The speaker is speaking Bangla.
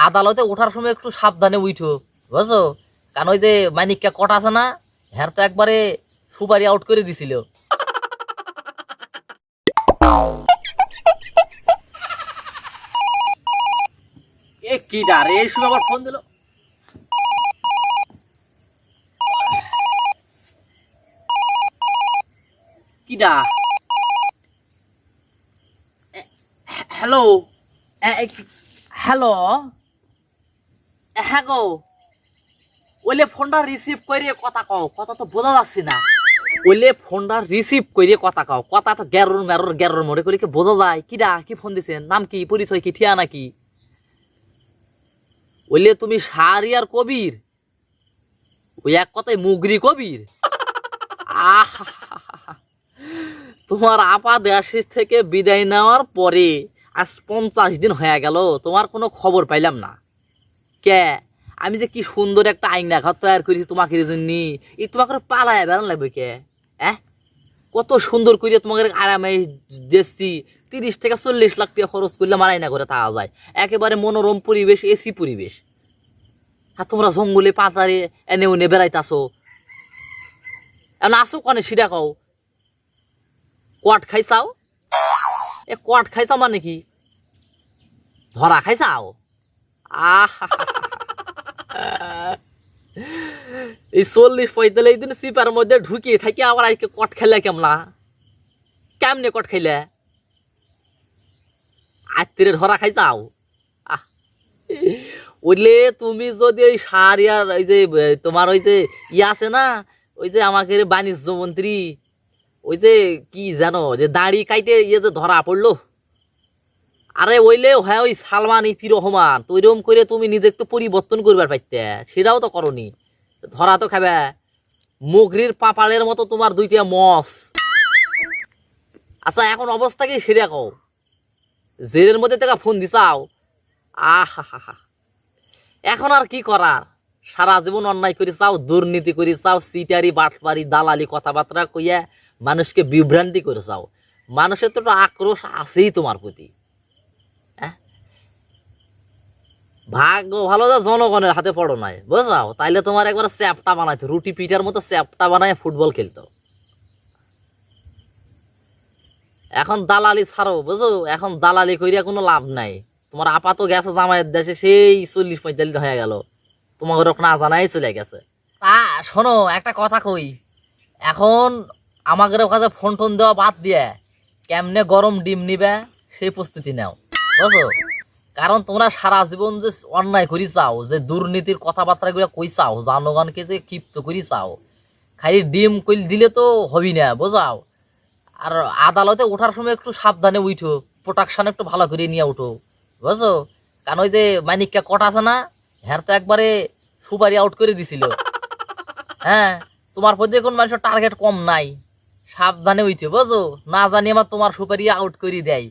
আদালতে ওঠার সময় একটু সাবধানে উঠো, বুঝছো? কারণ ওই যে মানিককে কট আছে না, হ্যার তো একবারে সুপারি আউট করে দিছিল। এ কি ডারে এই সময় আবার ফোন দিল? কিডা? হ্যালো, হ্যালো, হ্যাঁ গো, ওইলে ফোনটা রিসিভ করে কথা কও, কথা তো বোঝা যাচ্ছে না। ওইলে ফোনটা রিসিভ করে কথা কও, কথা তো গ্যারোর ম্যারোর গ্যারোর মরে করে কি বোঝা যায়? কিডা, কি ফোন দিছেন, নাম কি, পরিচয় কি, ঠিয়া নাকি? ওইলে তুমি শাহরিয়ার কবির, ওই এক কথায় মুগরি কবির? আহ, তোমার আপা দেশের থেকে বিদায় নেওয়ার পরে আজ 50 দিন হয়ে গেল, তোমার কোনো খবর পাইলাম না। কে, আমি যে কি সুন্দর একটা আইনা ঘর তৈরি করেছি তোমাকে জন্য, এই তোমাকে পালায় বেড়ান লাগবে কে? হ্যাঁ, কত সুন্দর করে তোমাকে আরামে দিচ্ছি, 30 থেকে 40 লাখ টাকা খরচ করলে আমার আইনা করে থাকা যায়, একেবারে মনোরম পরিবেশ, এসি পরিবেশ। আর তোমরা জঙ্গলে পাতারে এনে উনে বেড়াইতাছো, এখন আসো কনে সিডা কও? কট খাইছাও? এ কট খাইছাও মানে কি, ধরা খাইছাও? আহ, এই 40-45 দিন সিপার মধ্যে ঢুকিয়ে থাকি, আবার আজকে কট খেলে কেমলা? কেমনে কট খাইলে? আত্মীয় ধরা খাইছাও? আহ, ওইলে তুমি যদি ওই সারিয়ার ওই যে তোমার ওই যে ইয়ে আছে না, ওই যে আমাকে বাণিজ্য মন্ত্রী, ওই যে কি জানো, যে দাড়ি কাইটে ইয়ে যে ধরা পড়লো, আরে ওইলে হ্যাঁ ওই সালমান ইফি রহমান, তো ওইরকম করে তুমি নিজেকে তো পরিবর্তন করবার পাইতে, সেটাও তো করনি, ধরা তো খাবে। মুগরির পাপালের মতো তোমার দুইটা মস। আচ্ছা এখন অবস্থা কি সেটা কও? জেলের মধ্যে থেকে ফোন দিছাও? আহা হা হা, এখন আর কি করার? সারা জীবন অন্যায় করে চাও, দুর্নীতি করে চাও, সিটারি বাটপারি দালালি কথাবার্তা কইয়া মানুষকে বিভ্রান্তি করে চাও। মানুষের তো একটা আক্রোশ আছেই তোমার প্রতি। ভাগ্য ভালো যে জনগণের হাতে পড়ো নাই, বুঝাও? তাইলে তোমার একবার চ্যাপটা বানাইতো, রুটি পিঠার মতো চ্যাপটা বানায় ফুটবল খেলতো। এখন দালালি ছাড়ো, বুঝো? এখন দালালি করিয়া কোনো লাভ নাই। তোমার আপাত গেছে জামাইয়ের দেশে, সেই 40-45 হয়ে গেল, তোমাকে না জানাই চলে গেছে। তা শোনো, একটা কথা কই, এখন আমাদের কাছে ফোন টোন দেওয়া বাদ দিয়ে কেমনে গরম ডিম নিবে সেই প্রস্তুতি নাও, বুঝো? কারণ তোমরা সারা জীবন যে অন্যায় করি চাও, যে দুর্নীতির কথাবার্তা গুলো কই চাও, জনগণকে যে ক্ষিপ্ত করি চাও, খালি ডিম কইল দিলে তো হবি না, বোঝাও? আর আদালতে ওঠার সময় একটু সাবধানে উঠো, প্রোটেকশন একটু ভালো করে নিয়ে উঠো, বুঝছো? কারণ ওই যে মানিককে কট আছে না, হ্যার তো একবারে সুপারি আউট করে দিছিল। হ্যাঁ, তোমার প্রতি কোন মানুষের টার্গেট কম নাই, সাবধানে উঠো, বুঝো? না জানি আবার তোমার সুপারি আউট করে দেয়।